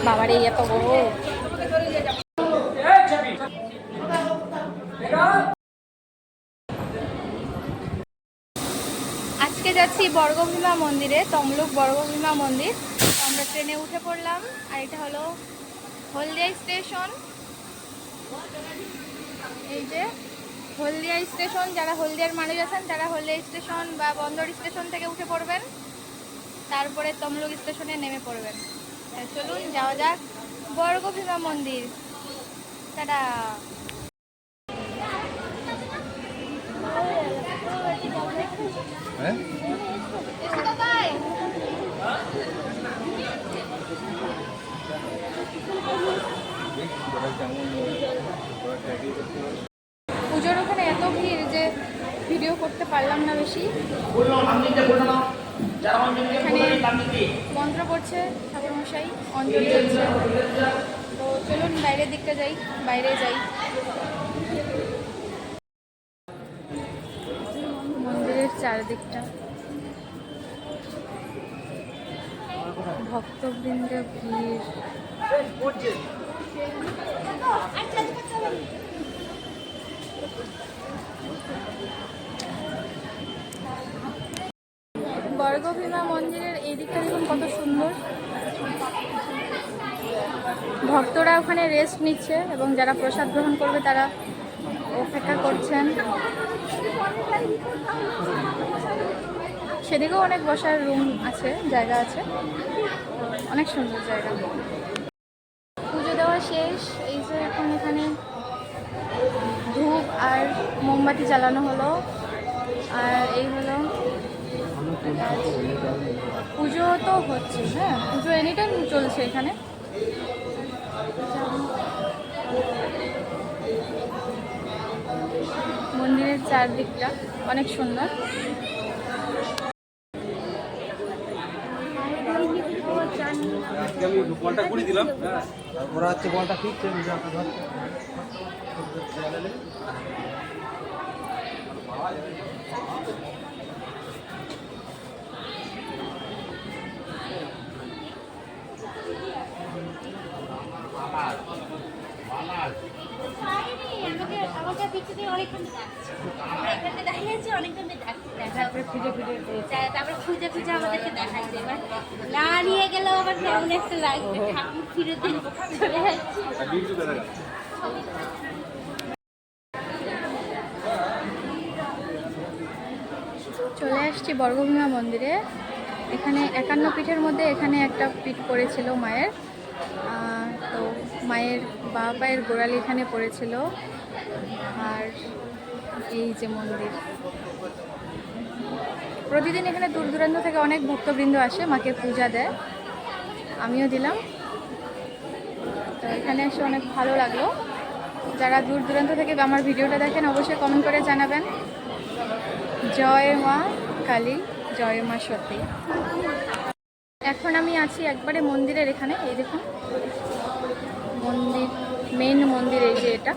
বাবারে এত বড়। আজকে যাচ্ছি বর্গভীমা মন্দিরে, তমলুক বর্গভীমা মন্দির। আমরা ট্রেনে উঠে পড়লাম, আর এটা হলো হলদিয়া স্টেশন। এই যে হলদিয়া স্টেশন, যারা হলদিয়ার মানুষ আছেন তারা হলদিয়া স্টেশন বা বন্দর স্টেশন থেকে উঠে পড়বেন, তারপরে তমলুক স্টেশনে নেমে পড়বেন। চলুন যাওয়া যাক বর্গভীমা মন্দির। টাটা। পুজোর ওখানে এত ভিড় যে ভিডিও করতে পারলাম না বেশি। এখানে মন্ত্র পড়ছে ঠাকুরমশাই, অঞ্জলি চলছে। তো চলুন বাইরের দিকটা যাই, বাইরে যাই। মন্দিরের চারদিকটা ভক্তবৃন্দের ভিড়। বর্গভীমা মন্দিরের এই দিকটা দেখুন কত সুন্দর। ভক্তরা ওখানে রেস্ট নিচ্ছে এবং যারা প্রসাদ গ্রহণ করবে তারা অপেক্ষা করছেন। সেদিকেও অনেক বসার রুম আছে, জায়গা আছে, অনেক সুন্দর জায়গা। পুজো দেওয়া শেষ। এই যে এখন এখানে ধূপ আর মোমবাতি জ্বালানো হলো, আর এই হলো পুজো তো হচ্ছে। হ্যাঁ, পুজো এনি টাইম চলছে এখানে। মন্দিরের চারদিকটা অনেক সুন্দর। বলটা করে দিলাম, ওরা হচ্ছে বলটা ফিক্স। তারপরে খুঁজে খুঁজে আমাদেরকে দেখাচ্ছে, এবার না নিয়ে গেলেও আবার কেমন একটা লাগবে। ঠাকুর ফিরে দিয়ে চলে যাচ্ছে। চলে আসছি বর্গভীমা মন্দিরে। এখানে 51 পীঠের মধ্যে এখানে একটা পীঠ পড়েছিল মায়ের। তো মায়ের বাঁ পায়ের গোড়ালি এখানে পড়েছিল। আর এই যে মন্দির, প্রতিদিন এখানে দূর দূরান্ত থেকে অনেক ভক্তবৃন্দ আসে, মাকে পূজা দেয়, আমিও দিলাম। তো এখানে এসে অনেক ভালো লাগলো। যারা দূর দূরান্ত থেকে আমার ভিডিওটা দেখেন অবশ্যই কমেন্ট করে জানাবেন। জয় মা কালী, জয় মা সতী। এখন আমি আছি একবারে মন্দিরের এখানে। এই দেখুন মন্দির, মেইন মন্দির এই যে এটা।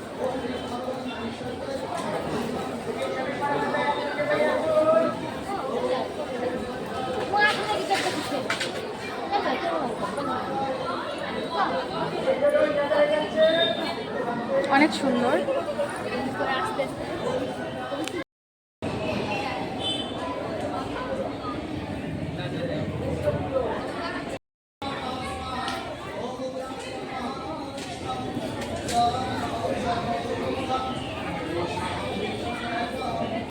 অনেক সুন্দর।